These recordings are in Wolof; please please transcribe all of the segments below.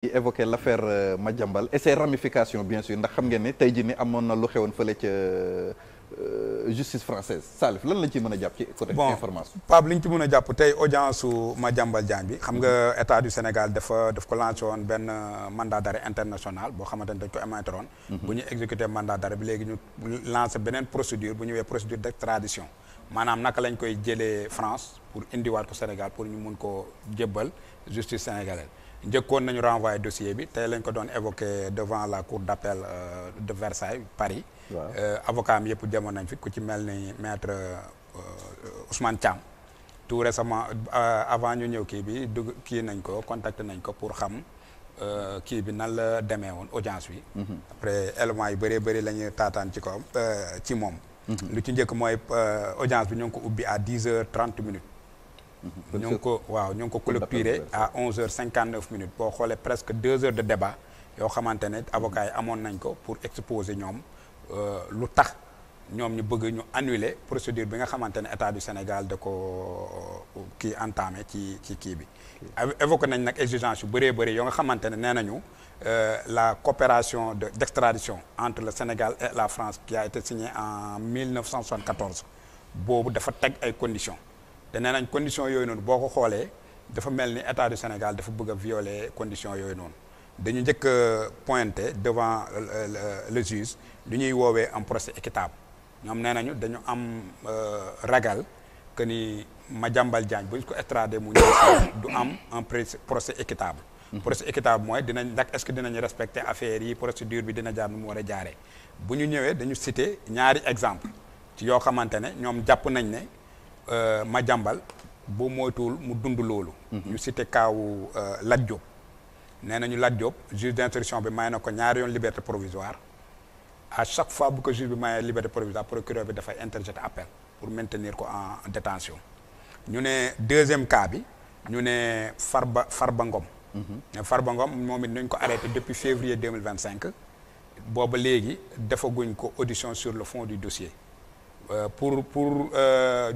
évoquer l'affaire Madiambal et ses ramifications bien sûr ndax xam ngeen ne tey jii ni amoon na lu xewoon fële ca justice française Salif lan lañ ci mën a jàpp ci côté information. Pape li ñu ci mën a jàpp tey audience su Madiambal Diagne bi xam nga état du Sénégal daf ko lancé woon benn mandat d'arrêt international boo xamante ne dañ ko émettre woon. bu ñu exécuté mandat d'arrêt bi léegi ñu lancé beneen procédure bu ñëwee procédure d'extradition maanaam naka lañ koy jëlee France pour indiwaat ko Sénégal pour ñu mun ko jébbal justice sénégalaise. njëkkoon nañu renvoyé dossier bi tey lañ ko doon évoqué devant la cour d'appel de Versailles Paris. avocat am yëpp demoon nañ fi ku ci mel ni maître Ousmane Thiam. tout récemment avant ñu ñëw kii bi kii nañ ko contacté nañ ko pour xam kii bi nan la demee woon audience bi. après éléments yu bëree bëri la ñuy taataan ci kawam ci moom. lu ci njëkk mooy audience bi ñu ngi ko ubbi à 10h30. ñu ngi ko clôturé à 11h59 boo xoolee presque 2 heures de débat yoo xamante ne avocats yi amoon nañ ko pour exposer ñoom lu tax ñoom ñu bëgg ñu annuler procédure bi nga xamante ne état du Sénégal da ko kii entamé ci kii bi. évoqué nañ nag exigence yu bëree bëri yoo nga xamante ne nee nañu la coopération d'extradition entre le Sénégal et la France qui a été signée en 1974 boobu dafa teg ay conditions. te nee nañ conditions yooyu noonu boo ko xoolee dafa mel ni état du Sénégal dafa bëgg a violer conditions yooyu noonu dañu njëkk a pointer devant le juge lu ñuy woowee un procès équitable ñoom nee nañu dañu am ragal que ni Madiambal Diagne bu ñu ko extradé mu ñëw du am un procès équitable. procès équitable mooy dinañ ndax est-ce que dinañ respecter affaire yi procédure bi dina jaar nu mu war a jaaree bu ñu ñëwee dañu citer ñaari exemple ci yoo xamante ne ñoom jàpp nañ ne. Madiambal boo moytuwul mu dund loolu. ñu cité kaawu Lat Diop. nee nañu Lat Diop juge d'instruction bi may na ko ñaari yoon liberté provisoire à chaque fois bu ko juge bi mayee liberté provisoire procureur bi dafay interjeter appel pour maintenir ko en détention ñu ne deuxième cas bi ñu ne Farba Ngom. Farba Ngom moom it nañ ko arrêté depuis février 2025 booba léegi defaguñ ko audition sur le fond du dossier. pour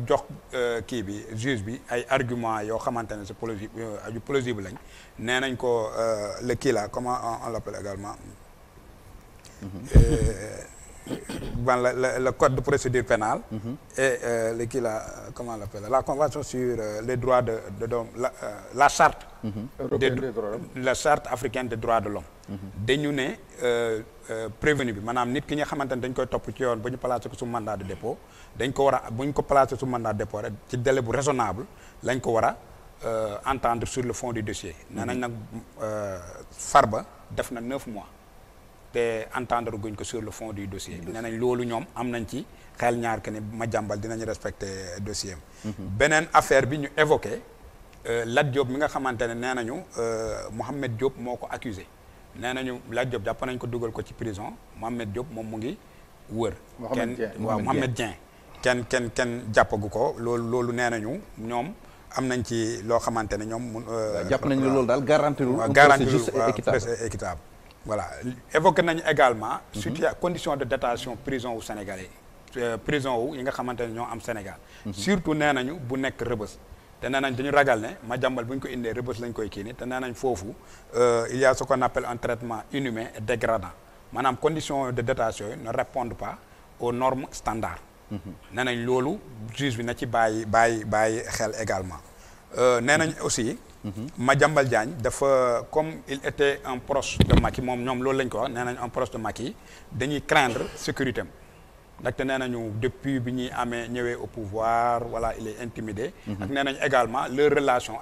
jox kii bi juge bi ay arguments yoo xamante ne c'est plausible lañ nee nañ ko le kii là comment on l'appelle également ban le code de procédure pénale et le kii là comment on l'appelle la convention sur les droits de l'homme la charte la charte africaine des droits de l'homme dañu ne prévenu bi maanaam nit ki nga xamante ne dañ koy topp ci yoon ba ñu placé ko sous mandat de dépôt dañ ko war a bu ñu ko placé sous mandat de dépôt rek ci délai bu raisonnable lañ ko war a entendre sur le fond du dossier nee nañ nag Farba def na 9 mois te entendre guñ ko sur le fond du dossier nee nañ loolu ñoom am nañ ci xel ñaar que ni Madiambal dinañu respecter dossier am beneen affaire bi ñu évoqué Lat Diop mi nga xamante ne nee nañu Mohamed Diop moo ko accusé nee nañu Lat Diop jàpp nañ ko dugal ko ci prison Mohamed Diop moom mu ngi wër Mohamed Dieng kenn jàppagu ko loolu nee nañu ñoom am nañ ci loo xamante ne ñoom jàpp nañ ne loolu daal garantir juste équitable voilà évoqué nañu également condition de détention prison wu sénégalais prison wu yi nga xamante ne ñoo am Sénégal surtout nee nañu bu nekk Rebeuss te nee nañ dañu ragal ne Madiambal bu ñu ko indee Rebeuss lañ koy kii ni te nee nañ foofu il y a ce qu'on appelle un traitement inhumain et dégradant maanaam conditions de détention yi ne répondent pas aux normes standards nee nañ loolu juge bi na ci bàyyi xel également nee nañ aussi Madiambal Diagne dafa comme il était un proche de Macky ñoom loolu lañ ko wax nee nañ un proche de Macky dañuy craindre sécurité am ndaxte nee nañu depuis bi ñuy ñëwee au pouvoir voilà il est intimidé ak nee nañ également leur relation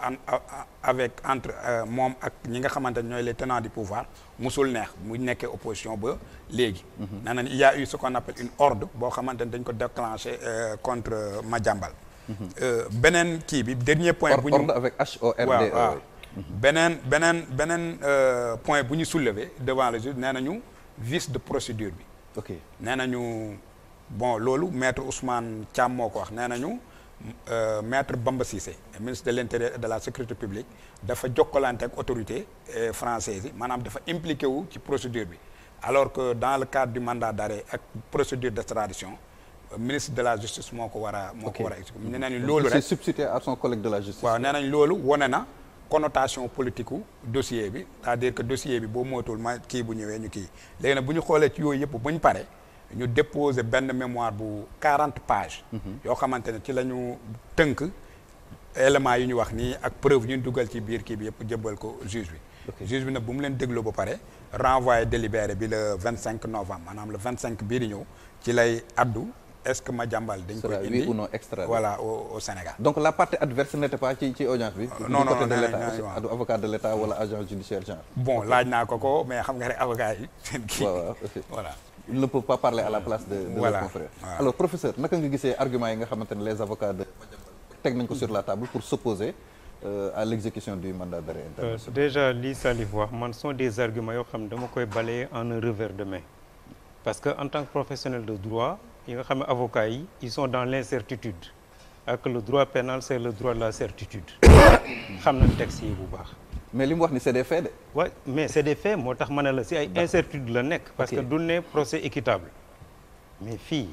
entre moom ak ñi nga xamante ne ñooy les tenants du pouvoir musul neex mu nekkee opposition ba léegi nee nañ il y a eu ce qu'on appelle une horde boo xamante ne dañ ko déclenché contre Madiambal beneen kii bi dernier point bu ñu horde avec HORDE waaw beneen point bu ñu soulever devant le juge nee nañu vice de procédure bi ok nee nañu bon loolu maître Ousmane Thiam moo ko wax nee nañu maître Bamba Cissé ministre de l'intérieur et de la sécurité publique dafa jokkalante ak autorité française yi maanaam dafa impliqué wu ci procédure bi alors que dans le cadre du mandat d'arrêt ak procédure d'extradition ministre de la justice moo ko war a expliquer nee nañu loolu rek c'est substitué à son collègue de la justice waaw nee nañ loolu wone na connotation politique u dossier bi c'est-à-dire que dossier bi boo mootul ma kii bu ñëwee ñu kii léegi nag bu ñu xoolee ci yooyu yëpp bu ñu pare ñu déposer benn mémoire bu 40 pages yoo xamante ne ci la ñu tënk éléments yi ñu wax nii ak preuve ñu dugal ci biir kii bi yëpp jëbbal ko juge bi juge bi nag bu mu leen dégloo ba pare renvoyé délibéré bi le 25 novembre maanaam le 25 bii di ñëw ci lay addu est-ce que Madiambal dañ koy indi oui ou non extradé voilà au Sénégal. donc la partie adverse n'était pas ci audience bi. non côté de non l'État avocat de l'État wala agent judiciaire genre. bon laaj naa ko mais xam nga rek avocat yi seen kii. waaw voilà. il ne peut pas parler à la place de voilà. leur confrère. Voilà. Alors professeur naka nga gisee argument yi nga xamante ne les avocats de Madiambal teg nañ ko sur la table pour s'opposer à l'exécution du mandat d'arrêt international. Déjà li Salif wax man sont des arguments yoo xam ne dama koy balayer en un revers de main parce que en tant que professionnel de droit yi nga xam ne avocats yi ils sont dans l'incertitude ak le droit pénal c'est le droit de la certitude xam nañ texte yi bu baax. mais li mu wax ni c'est des faits de. waaw mais c'est des faits moo tax ma ne la si ay incertitude la nekk. parce que du ne procès équitable mais fii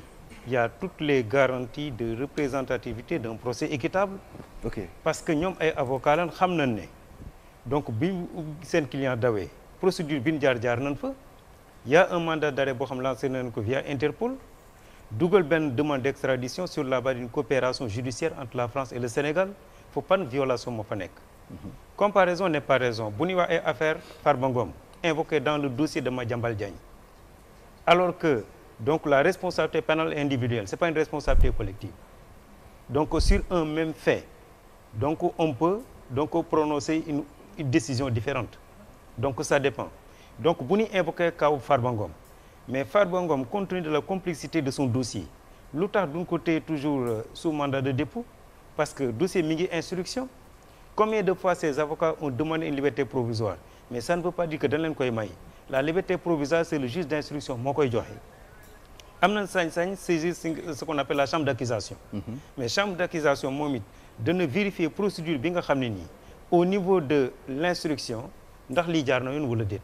il y a toutes les garanties de représentativité d'un procès équitable. ok parce que ñoom ay avocats lan xam nañ ne donc bi seen client dawee procédure bi ñu jaar nañ fa il y a un mandat d'arrêt boo xam lancé nañ ko via Interpol dugal benn demande d'extradition sur la base d'une coopération judiciaire entre la France et le Sénégal faut pas une violation moo fa nekk. comparaison n'est pas raison bu ñuy wax ay affaire Farba Ngom invoquée dans le dossier de Madiambal Diagne alors que donc la responsabilité pénale individuelle c'est pas une responsabilité collective donc sur un même fait donc on peut donc prononcer une décision différente donc ça dépend donc bu ñuy invoquer kaw Farba Ngom mais Farba Ngom compte tenu de la complexité de son dossier lu tax duñ ko téye toujours sous mandat de dépôt parce que dossier mi ngi instruction combien de fois ces avocats ont demandé une liberté provisoire mais ça ne veut pas dire que dañ leen koy may la liberté provisoire c'est le juge d'instruction moo koy joxe am na sañ-sañ saisir ce qu'on appelle la chambre d'accusation mais chambre d'accusation moom it dana vérifier procédure bi nga xam ne nii au niveau de l'instruction ndax lii jaar na yoon wala déet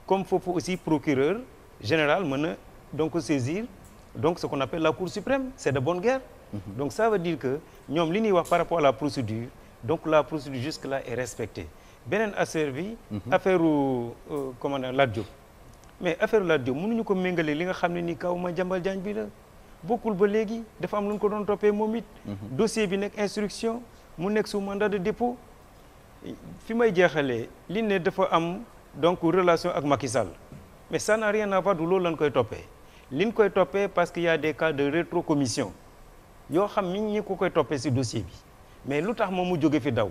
comme foofu aussi procureur général mën na donc saisir donc ce qu'on appelle la cour suprême c'est de bonne guerre donc ça veut dire que ñoom li ñuy wax par rapport à la procédure donc la procédure jusque-là est respectée beneen affaire bi affaire comment dire Lat Diop mais affaire Lat Diop mënuñu ko méngale li nga xam ne ni kaw Madiambal Diagne bi la bokkul ba léegi dafa am lu ñu ko doon toppee moom it dossier bi nekk instruction mu nekk sous mandat de dépôt fi may jeexalee li ne dafa am donc relation ak Macky Sall mais ça n'a rien à voir du loolu lañ koy toppee li ñu koy toppee parce que y a des cas de rétrocommission yoo xam ñi ko koy toppee ci dossier bi mais lu tax moom mu jóge fi daw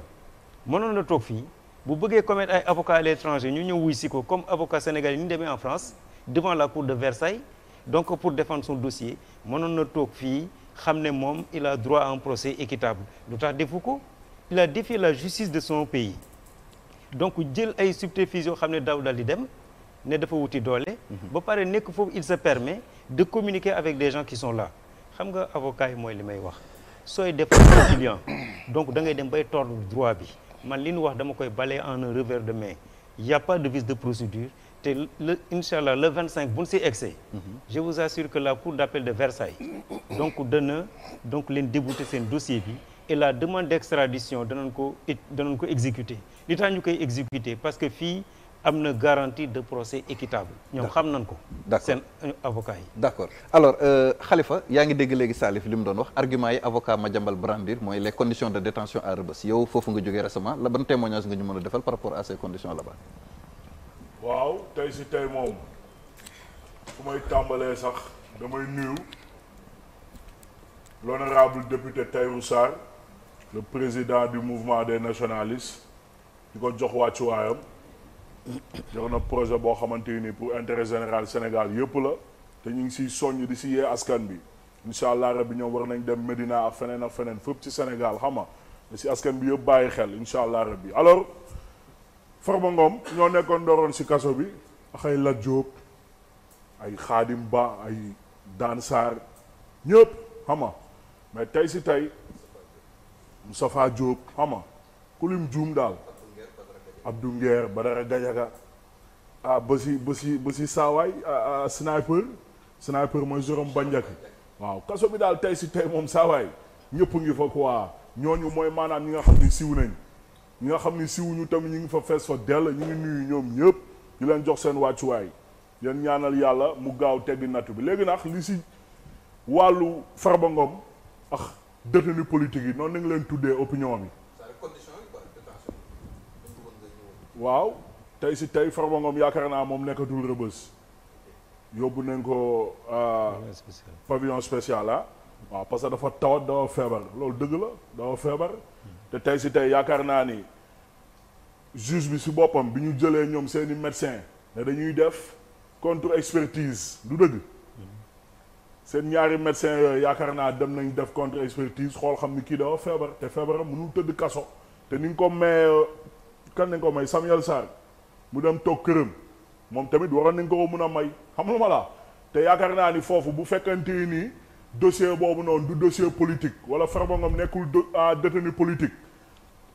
mënoon na toog fii bu bëggee commettre ay avocats à l'étranger ñu ñëw wuy si ko comme avocat sénégalais yi ñu demee en France devant la cour de Versailles donc pour défendre son dossier mënoon na toog fii xam ne moom il a droit à un procès équitable lu tax defu ko il a défié la justice de son pays donc jël ay subterfuges yoo xam ne daw dal di dem ne dafa wuti doole ba pare nekk foofu il se permet de communiquer avec des gens qui sont là xam nga avocat yi mooy li may wax sooy défendre client donc da ngay dem bay tordre droit bi man li ñu wax dama koy balayer en un revers de main il y a pas de vice de procédure te le inchallah le 25 bu ñu si excès je vous assure que la cour d'appel de Versailles donc dana donc leen débouter seen dossier bi et la demande d'extradition danañ ko exécuter li tax ñu koy exécuter parce que fii am na garantie de procès équitable ñoom xam nañ ko seen avocat yi d'accord alors Khalifa yaa ngi dégg léegi Salif li mu doon wax argument yi avocat Madiambal brandir mooy les conditions de détention à Rebeuss yow foofu nga jógee récemment la ban témoignage nga ñu mën a defal par rapport à ces conditions là-bas. waaw tey si tey moom fu may tàmbalee sax damay nuyu l'honorable député Tahirou Sarr le président du mouvement des nationalistes di ko jox wàccuwaayam jox na projet boo xamante ni pour intérêt général Sénégal yëpp la te ñu ngi siy soññ di si yee askan bi incha allah rabbi ñoom war nañ dem Médina ak feneen fépp ci Sénégal xam nga te si askan bi yëpp bàyyi xel incha allah rabbi alors Farba Ngom ñoo nekkoon ndoroon si kaso bi ak ay Lat Diop ay Khadim Ba ay Dan Sarr ñëpp xam nga mais tey si tey Moustapha Diop xam nga ku lim juum daal Abdou Nguer Badara Gadiaga ba si saawaay sniper mooy Jérôme Bandiaky waaw kaso bi daal tey si tey moom saawaay ñëpp ngi fa quoi ñooñu mooy maanaam ñi nga xam ne siw nañ ñi nga xam ni siwuñu tamit ñu ngi fa fees fa dell ñu ngi nuyu ñoom ñëpp di leen jox seen wàccuwaay leen ñaanal yàlla mu gaaw teggi nattu bi léegi nag li si wàllu Farba Ngom ak détenu politique yi noonu nañ leen tuddee opinion bi waaw tey si tey Farba Ngom yaakaar naa moom nekkatul Rebeuss yóbbu nañ ko pavillon spécial ah waaw parce que dafa tawat dafa feebar loolu dëgg la dafa feebar te tey si tey yaakaar naa ni juge bi si boppam bi ñu jëlee ñoom seeni médecin ne dañuy def contre expertise du dëgg seen ñaari médecin yooyu yaakaar naa dem nañ def contre expertise xool xam ni kii dafa feebar te feebaram mënul tëdd kaso te ni nga ko may kan nañ ko may Samuel Sarr mu dem toog këram moom tamit waroon nañ ko mun a may xam nga ma la te yaakaar naa ni foofu bu fekkante nii dossier boobu noonu du dossier politique wala Farba Ngom nekkul détenu politique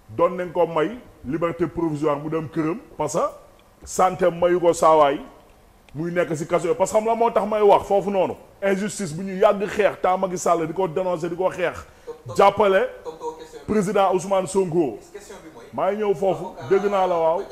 doon nañ ko may liberté provisoire mu dem këram parce que santé mayu ko saawaay muy nekk si kaso parce que xam la moo tax may wax foofu noonu injustice bu ñu yàgg xeex temps Macky Sall di ko dénoncer di ko xeex jàppale président Ousmane Sonko maa ngi ñëw foofu dégg naa la waaw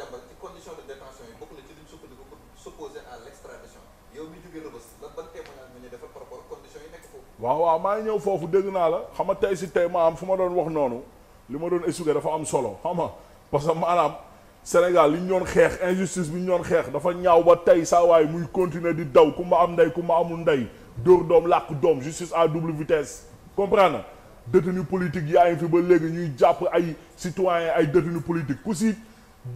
waaw maa ngi ñëw foofu dégg naa la xam nga tey si tey ma am fu ma doon wax noonu li ma doon expliqué dafa am solo xam nga parce que maanaam Sénégal li ñu doon xeex injustice bi ñu doon xeex dafa ñaaw ba tey saa waay muy continuer di daw ku ma am ndey ku ma amul ndey dóor doom làq doom justice à double vitesse comprendre na détenu politique yaa ngi fi ba léegi ñuy jàpp ay citoyen ay détenu politique ku si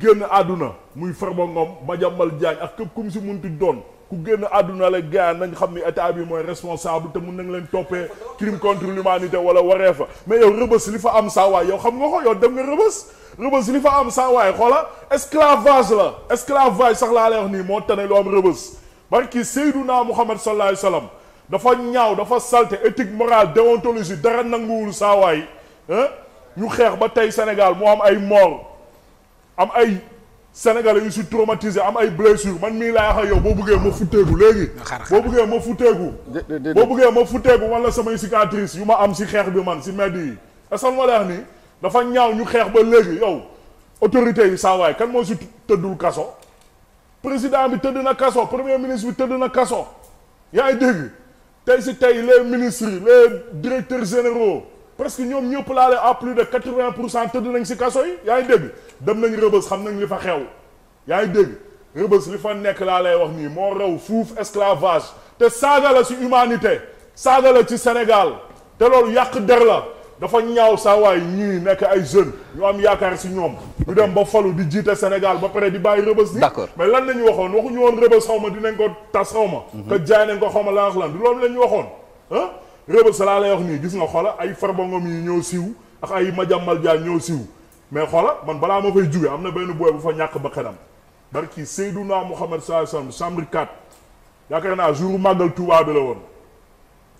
génn àdduna muy Farba Ngom Madiambal Diagne ak képp kum si munti doon ku génn àdduna la gars nañ xam ni état bi mooy responsable te mun nañ leen toppee crime contre l'humanité wala waree fa mais yow Rebeuss li fa am saa waay yow xam nga ko yow dem nga Rebeuss li fa am saa waay xoola esclavage la esclavage sax laa lay wax nii moo tane lu am Rebeuss barki Seydouna Muhammad sallallahu alayhi wa sallam dafa ñaaw dafa salte éthique morale déontologie dara nanguwul saa waay ñu xeex ba tey Sénégal moo am ay mort am ay Sénégalais yu si traumatisé am ay blessures man mii laa wax yow boo bëggee ma futteeku léegi boo bëggee ma futteeku wala samay cicatrices yu ma am si xeex bi man si mbedd yi est-ce que ma lay wax nii dafa ñaaw ñu xeex ba léegi yow autorités yi saa waay kan moo si tëddul kaso président bi tëdd na kaso premier ministre bi tëdd na kaso yaa ngi dégg tey si tey les ministres les directeurs généraux presque ñoom ñëpp laa leen à plus de 80% tëdd nañ si kaso yi yaa ngi dégg dem nañ Rebeuss xam nañ li fa xew yaa ngi dégg Rebeuss li fa nekk laa lay wax nii moo raw fuuf esclavage te saaga la si humanité saaga la ci Sénégal te loolu yàq der la dafa ñaaw saa waay ñii nekk ay jeunes ñu am yaakaar si ñoom ñu dem ba falu di jiite Sénégal ba pare di bàyyi Rebeuss ni mais lan lañu waxoon waxuñu woon Rebeuss xaw ma dinañ ko tas xaw ma que jaay nañ ko xaw ma lan du loolu la ñu waxoon ah Rebeuss laa lay wax nii gis nga xoola ay Farba Ngom yi ñoo siiw ak ay Madiambal Diagne ñoo siiw mais xoola man balaa ma fay jóge am na benn booy bu fa ñàkk ba xenam barki Seydouna Muhammad sallallahu alayhi wasallam chambre 4 yaakaar naa jour màggal Touba bi la woon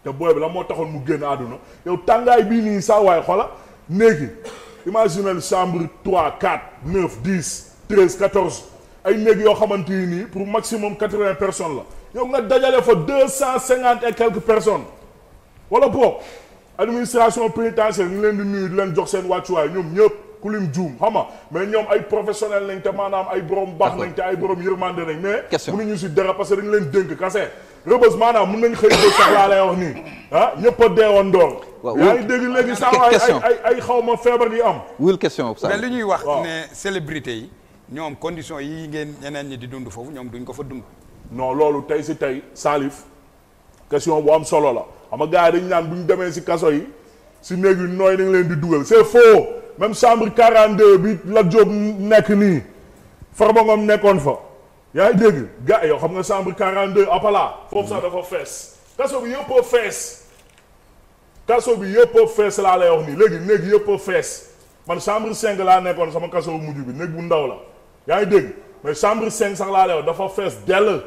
te booy bi la moo taxoon mu génn àdduna yow tàngaay bii nii saa waay xoola néegi imaginez chambre 3 4 9 10 13 14 ay néeg yoo xamante yi nii pour maximum 80 personnes la yow nga dajale fa 250 et quelques personnes wala boog administration pénitentiaire ñu leen di nuyu di leen jox seen wàccuwaay ñoom ñëpp ku lim juum xam nga mais ñoom ay professionnel nañ te maanaam ay borom baax nañ te ay borom yërmande nañ mais mënuñu si dara parce que dañu leen dénk kase Rebeuss maanaam mën nañ xëy bés sax laa lay wax nii ah ñëpp a deewoon ndoor yaa ngi dégg léegi saa ay xaw ma feebar yi am wul question mais li ñuy wax ne célébrité yi ñoom condition yi ngeen ñeneen ñi di dund foofu ñoom duñ ko fa dund non loolu tey si tey Salif question bu am solo la xam nga gars yi dañu naan bu ñu demee si kaso yi si néeg yu nooy dañ leen di dugal c'est faux même chambre 42 bi Lat Diop nekk nii Farba Ngom nekkoon fa yaa ngi dégg gars yow xam nga chambre 42 apala foofu sax dafa fees kaso bi yëpp a fees kaso bi yëpp a fees laa lay wax nii léegi néeg yëpp a fees man chambre 5 laa nekkoon sama kaso bu mujj bi néeg bu ndaw la yaa ngi dégg mais chambre 5 sax laa lay wax dafa fees dell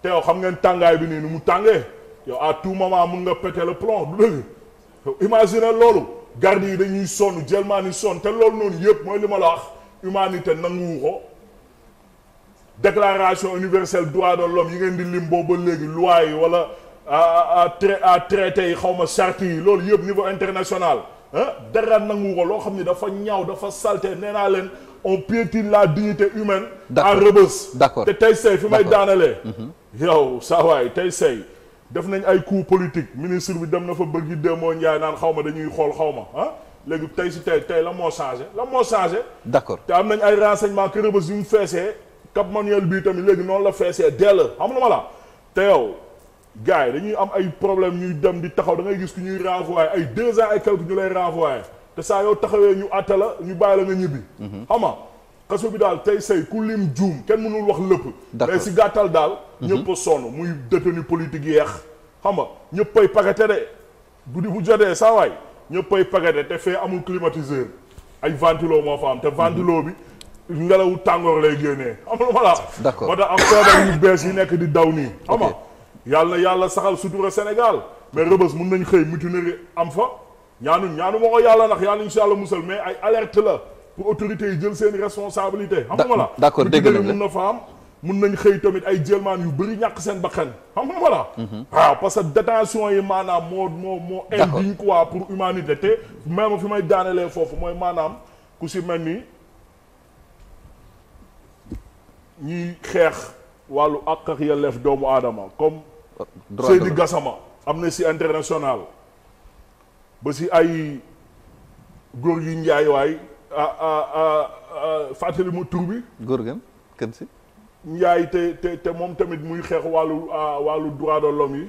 te yow xam ngeen tàngaay bi nii nu mu tàngee yow à tout moment mun nga péter le plomb du dëgg yow imagine loolu garde yi dañuy sonn jëlmaa ni sonn te loolu noonu yëpp mooy li ma la wax humanité nanguwu ko déclaration universelle droit de l'homme yi ngeen di lim boobu ba léegi loi yi wala à traité yi xaw ma charte yi loolu yëpp niveau international dara nangu ko loo xam ni dafa ñaaw dafa salté nee naa leen on piétine la dignité humaine. à Rebeuss. d'accord te tey say fi may daanalee. yow saa waay tey say def nañ ay coup politique ministre bi dem na fa bëgg Demba Ndiaye naan xaw ma dañuy xool xaw ma léegi tey si tey la moo changé. d'accord te am nañ ay renseignements que Rebeuss yu mu feesee Cap Manuel bii tamit léegi noonu la feesee dell xam nga ma la te yow gars yi dañuy am ay problème ñuy dem di taxaw da ngay gis ku ñuy renvoyer ay 2 ans et quelques ñu lay renvoyer te saa yow taxawee ñu àtte la ñu bàyyi la nga ñibbi. xam nga kaso bi daal tey say ku lim juum kenn mënul wax lépp. d'accord mais si gàttal daal. ñëpp a sonn muy détenu politique yeex xam nga ñëppay pakete de guddi bu jotee saa waay ñëppay pakete te fee amul climatiseur ay ventilo moo fa am te ventilo bi ngelawu tàngoor lay génnee xam nga voilà. d'accord moo tax am feebar yu bees yi nekk di daw nii. xam nga yàlla saxal sutura Sénégal mais Rebeuss mun nañ xëy mutinerie am fa ñaanu moo ko yàlla ndax yàlla incha allah musal mais ay alerte la pour autorités yi jël seen responsabilité. xam nga la d'accord dégg nañ la mun na fa am. mun nañ xëy tamit ay jëlmaan yu bëri ñàkk seen bakkan xam nga voilà. waaw parce que détention yi maanaam moo indigne quoi pour humanité te même fi may daanelee foofu mooy maanaam ku si mel ni ñiy xeex wàllu àq ak yelleef doomu aadama comme Seydi Gassama Amnesty International ba si ay góor gi Njaay waay fàttali mu tur bi góor gën kën si Njaay te moom tamit muy xeex wàllu droit de l'homme yi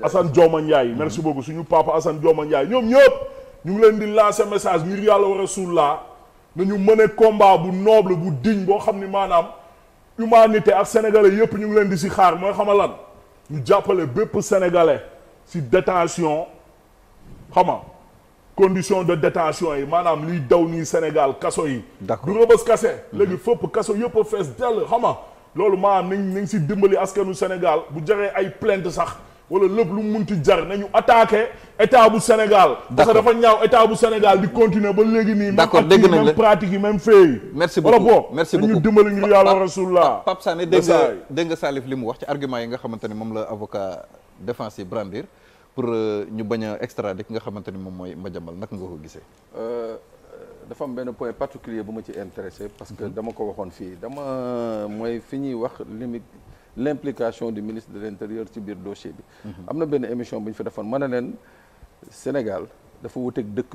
Assane Dioma Ndiaye merci beaucoup suñu papa Assane Dioma Ndiaye ñoom ñëpp ñu ngi leen di lancer message ngir yàlla war a suul laa nañu mëne combat bu noble bu digne boo xam ni maanaam humanité ak sénégalais yëpp ñu ngi leen di si xaar mooy xama lan ñu jàppale bépp sénégalais si détention xama condition de détention yi maanaam liy daw nii Sénégal kaso yi du Rebeuss kase léegi fépp kaso yëpp a fees dell xama loolu maanaam nañ si dimbali askanu Sénégal bu jaree ay plainte sax wala lépp lu munti jar nañu attaqué état bu Sénégal parce que dafa ñaaw état bu Sénégal di continuer ba léegi nii d'accord dégg nañ la même pratique yi même fait yi merci beaucoup wala bon merci beaucoup ñu dimbali ngir yàlla rasulullah Pape Sané dégg nga Salif li mu wax ci argument yi nga xamante ni moom la avocat défense yi brandir pour ñu bañ a extrader ki nga xamante ni moom mooy Madiambal naka nga ko gisee. dafa am benn point particulier bu ma ci intéressé parce que dama ko waxoon fii mooy fi ñuy wax l'implication du ministre de l'Intérieur ci biir dossier bi. am na benn émission bu ñu fi defoon ma ne leen Sénégal dafa wuteeg dëkk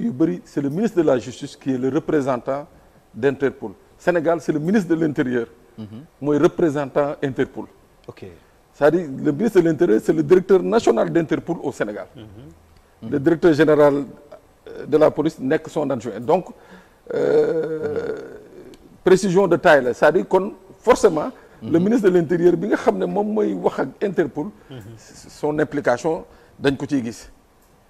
yu bëri c'est le ministre de la Justice qui est le représentant d'Interpol. Sénégal c'est le ministre de l'Intérieur. mooy représentant Interpol. ok. C'est-à-dire le ministre de l'Intérieur c'est le directeur national d'Interpol au Sénégal. Le directeur général de la police nekk son adjoint donc précision de taille la c'est-à-dire kon forcément le ministre de l'Intérieur bi nga xam ne moom mooy wax ak Interpol son implication dañ ko ciy gis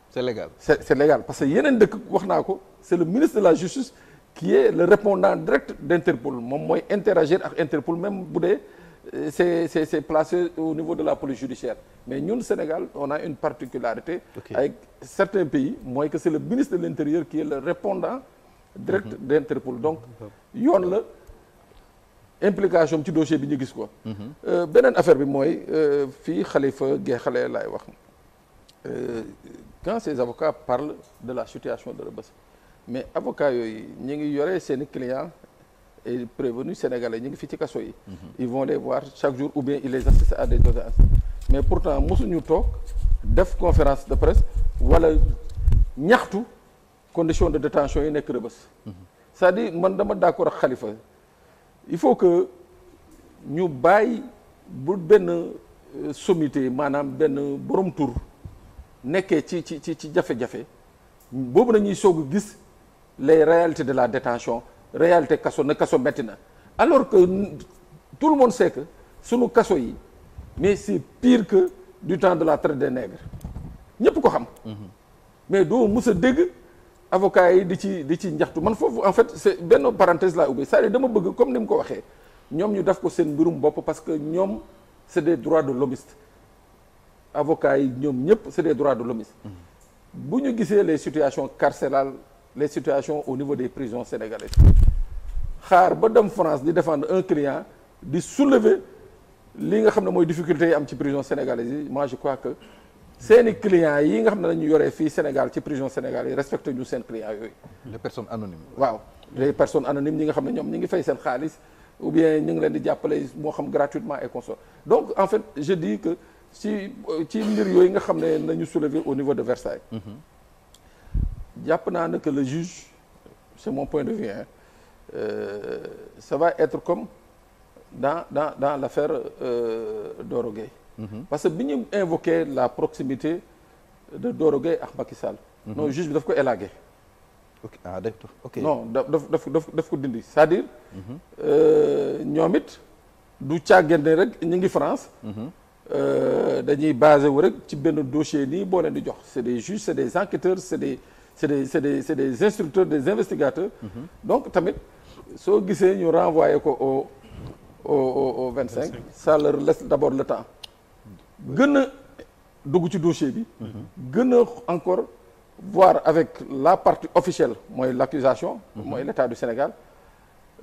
c'est légal c'est légal parce que yeneen dëkk wax naa ko c'est le ministre de la Justice qui est le répondant direct d'Interpol moom mooy interagir ak Interpol même bu dee c'est placé au niveau de la police judiciaire mais ñun Sénégal on a une particularité avec certains pays mooy que c'est le ministre de l'Intérieur qui est le répondant direct d'Interpol donc yoon la implication ci dossier bi ñu gis ko beneen affaire bi mooy fii Khalifa Guéxale laay wax quand ces avocats parlent de la situation de Rebeuss mais avocats yooyu ñu ngi yore seeni clients et prévenus sénégalais ñu ngi fii ci kaso yi ils vont les voir chaque jour ou bien ils les assistent à des audiences mais pourtant mosuñu toog def conférence de presse wala ñaxtu condition de détention yi nekk Rebeuss c'est-à-dire man dama d'accord ak Khalifa il faut que ñu bàyyi bu benn sommité maanaam benn borom tur nekkee ci jafe-jafe boobu nañuy soog a gis les réalités de la détention réalité kaso na kaso metti na alors que tout le monde sait que sunu kaso yi mais c'est pire que du temps de la traite des nègres ñëpp ko xam mais doo mës a dégg avocats yi di ci njaxtu man foofu en fait c'est benn parenthèse laa ubbi c'est-à-dire dama bëgg comme ni mu ko waxee ñoom ñu def ko seen mbirum bopp parce que ñoom c'est des droits de l'hommiste avocats yi ñoom ñëpp c'est des droits de l'hommiste bu ñu gisee les situations carcérales les situations au niveau des prisons sénégalaises xaar ba dem France di défendre un client di soulever li nga xam ne mooy difficulté yi am ci prison sénégalaise yi moi je crois que seeni clients yi nga xam ne dañu yoree fii Sénégal ci prison Sénégal yi respecté ñu seen clients yooyu. les personnes anonymes. waaw les personnes anonymes ñi nga xam ne ñoom ñi ngi fay seen xaalis ou bien ñu ngi leen di jàppale moo xam gratuitement et consort donc en fait je dis que ci mbir yooyu nga xam ne nañu soulever au niveau de Versailles. jàpp naa ne que le juge c'est mon point de vue hein, ça va être comme dans l'affaire Doro Gueye. Parce que bi ñu invoqué la proximité de Doro Gueye ak Macky Sall. non juge bi daf ko élagué. ok ah d'accord ok. non daf ko dindi c'est-à-dire. ñoom it du càggante rek ñu ngi France. dañuy basé wu rek ci benn dossier nii boo leen di jox c'est des juges c'est des enquêteurs c'est des instructeurs des investigateurs. donc tamit soo gisee ñu renvoyé ko au 25. ça leur laisse d'abord le temps. gën a dugg ci dossier bi. gën a encore voir avec la partie officielle mooy l'accusation. mooy l'État du Sénégal.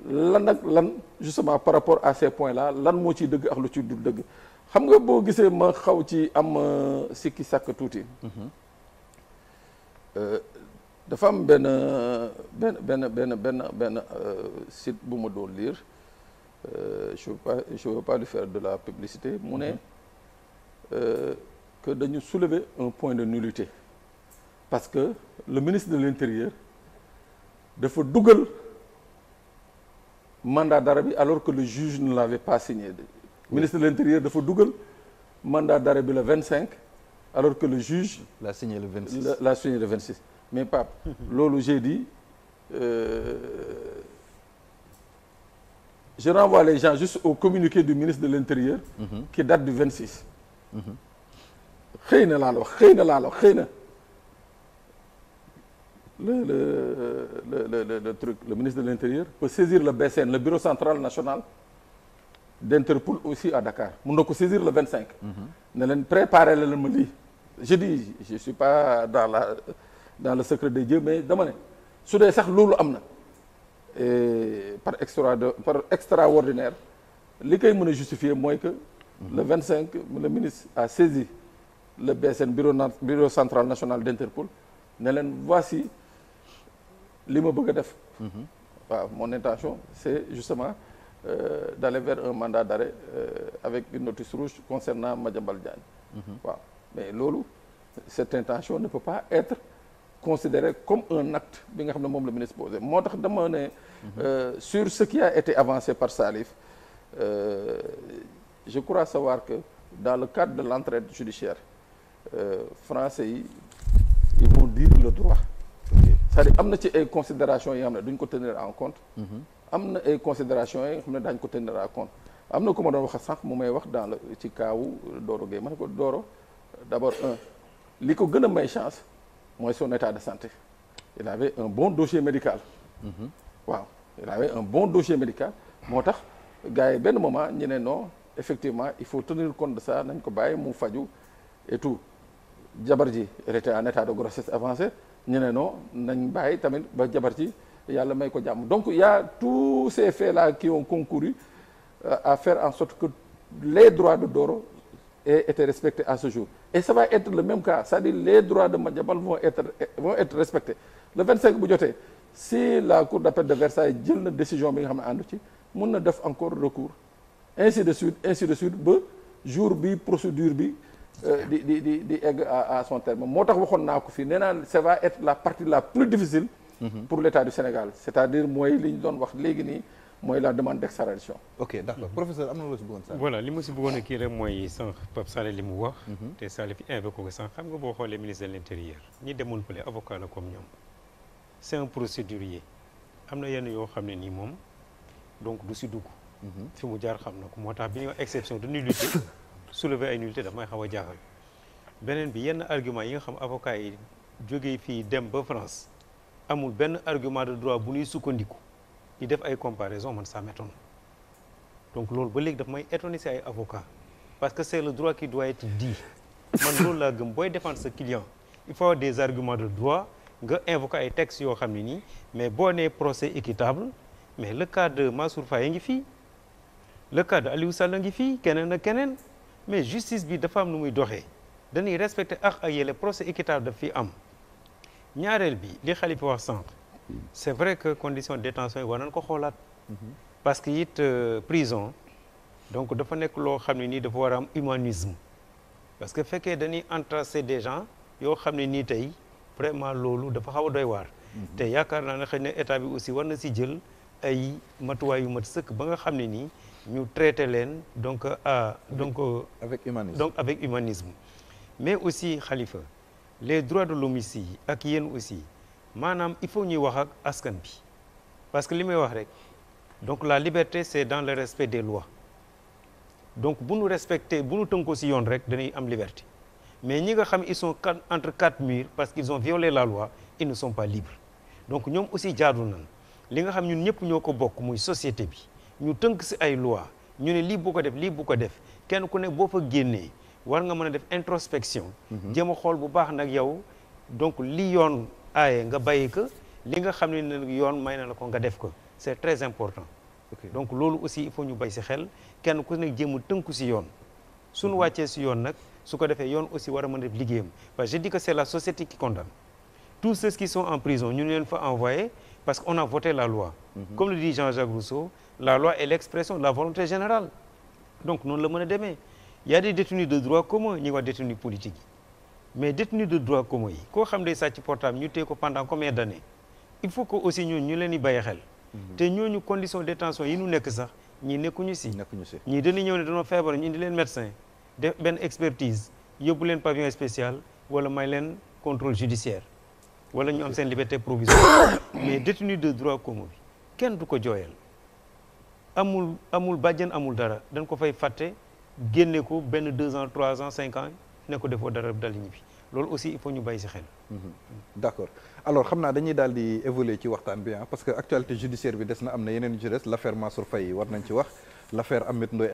lan nag lan justement par rapport à ces points là lan moo ciy dëgg ak lu ci du dëgg xam nga boo gisee ma xaw ci am sikki sàkk tuuti. dafa am benn site bu ma doon lire je veux pas lui faire de la publicité mu ne que dañu soulever un point de nullité parce que le ministre de l'Intérieur dafa dugal mandat d'arrêt bi alors que le juge ne l'avait pas signé. Ministre de l'Intérieur dafa dugal mandat d'arrêt bi le 25 alors que le juge l'a signé le 26 l'a signé le 26 mais Pape loolu j'ai dit je renvoie les gens juste au communiqué du ministre de l'Intérieur qui date du 26 xëy na laa la wax xëy na le truc le ministre de l'Intérieur peut saisir le BCN le bureau central national d'Interpol aussi à Dakar mun na ko saisir le 25 ne leen préparer la ma lii je dis je suis pas dans le secret des dieux mais dama ne su dee sax loolu am na par extraordinaire li koy mën a justifier mooy que le 25 le ministre a saisi le BCN bureau central national d'Interpol ne leen voici li ma bëgg a def waaw mon intention c'est justement d'aller vers un mandat d'arrêt avec une notice rouge concernant Madiambal Diagne waaw mais loolu cette intention ne peut pas être considérée comme un acte bi nga xam ne moom le ministre posé moo tax dama ne sur ce qui a été avancé par Salif je crois savoir que dans le cadre de l'entraide judiciaire français yi ils vont dire le droit c'est-à-dire am na ci ay considérations yi nga xam ne duñ ko tenir en compte am na ay considérations yi nga xam ne daañu ko tenir en compte am na ku ma doon wax sànq mu may wax dans le ci kaawu Doro Gueye ma ne ko Doro d'abord li ko gën a may chance mooy son état de santé il avait un bon dossier médical waaw il avait un bon dossier médical moo tax gars yi benn moment ñu ne non effectivement il faut tenir compte de ça nañ ko bàyyi mu faju et tout jabar ji elle était en état de grossesse avancée ñu ne non nañ bàyyi tamit ba jabar ji yàlla may ko jàmm donc il y a tous ces faits là qui ont concouru à faire en sorte que les droits de Doro aient été respectés à ce jour et ça va être le même cas c'est-à-dire les droits de Madiambal vont être respectés le 25 bu jotee si la cour d'appel de Versailles jël na décision bi nga xam ne àndu ci mun na def encore recours ainsi de suite ba jour bi procédure bi di egg à son terme moo tax waxoon naa ko fii nee naa ça va être la partie la plus difficile pour l'État du Sénégal c'est-à-dire mooy li ñu doon wax léegi nii mooy la demande d'extradition. ok d'accord professeur am na loo si bëggoon sax. voilà li ma si bëggoon a kii rek mooy sànq Pape Salé li mu wax. te Salé fi invoqué ko sànq xam nga boo xoolee ministre de l'Intérieur ñi demoon fële avocat la comme ñoom c'est un procédurier am na yenn yoo xam ne nii moom donc du si dugg. fi mu jaar xam na ko moo tax bi ñuy wax exception de nullité soulever ay nullité daf may xaw a jaaxal beneen bi yenn argument yi nga xam avocat yi jógee fii dem ba France amul benn argument de droit bu ñuy sukkandiku. di def ay comparaison man ça m'étonne donc loolu ba léegi daf may étonné si ay avocat parce que c'est le droit qui doit être dit man loolu laa gëm booy défendre sa client il faut avoir des arguments de droit nga invoquer ay textes yoo xam ne nii mais boo nee procès équitable mais le cas de Mansour Faye ngi fii le cas de Aliou Sall ngi fii keneen ak keneen mais justice bi dafa am nu muy doxee dañuy respecter ak yële procès équitable daf fi am. ñaareel bi li Khalifa wax sànq c'est vrai que condition de détention yi war nañ ko xoolaat parce que it prison donc dafa nekk loo xam ne nii dafa war a am humanisme parce que fekkee dañuy entasser des gens yoo xam ne nii tey vraiment loolu dafa xaw a doy waar te yaakaar naa ne xëy na état bi aussi war na si jël ay matuwaay yu mat sëkk ba nga xam ne nii ñu traité leen donc avec humanisme mais aussi Khalifa les droits de l'homme ici ak yéen aussi maanaam il faut ñuy wax ak askan bi parce que li may wax rek donc la liberté c'est dans le respect des lois donc bu ñu respecté bu ñu tënkoo ci yoon rek dañuy am liberté mais ñi nga xam ils sont entre quatre murs parce qu'ils ont violé la loi ils ne sont pas libres donc ñoom aussi jaadu nañ li nga xam ñun ñëpp ñoo ko bokk muy société bi ñu tënk ci ay loi ñu ne lii bu ko def lii bu ko def kenn ku ne boo fa génnee war nga mën a def introspection jéem a xool bu baax nag yow donc li yoon aaye nga bàyyi ko li nga xam ne nag yoon may na la ko nga def ko c'est très important donc loolu aussi il faut ñu bay ci xel kenn ku nekk jéem a tënku ci yoon suñu wàccee ci yoon nag su ko defee yoon aussi war a mën a def liggéeyam parce que je dis que c'est la société qui condamne tous ceux qui sont en prison ñu leen fa envoyé parce qu'on a voté la loi comme le dit Jean-Jacques Rousseau la loi est l'expression de la volonté générale donc noonu la mën a demee il y a des détenus de droit commun ñi wax détenus politiques yi mais détenus de droit commun yi koo xam day sàcc portable ñu téye ko pendant combien d'années il faut que aussi ñooñu ñu leen di bàyyi xel te ñooñu condition de détention yi ñu nekk sax ñii nekkuñu si ñii dañuy ñëw ne dañoo feebar ñu indi leen médecin def benn expertise yóbbu leen pavillon spécial wala may leen contrôle judiciaire wala ñu am seen liberté provisoire mais détenu de droit commun bi kenn du ko jooyal amul bàjjen amul dara dañ ko fay fàtte génne ko benn 2 ans 3 ans 5 ans ne ko defoo dara dal ñibbi loolu aussi il faut ñu bàyyi ci xel. d'accord alors xam naa dañuy daal di évoluer ci waxtaan bi parce que actualité judiciaire bi des na am na yeneen yu ci des l'affaire Mansour Faye war nañ ci wax l'affaire Ameth Ndoye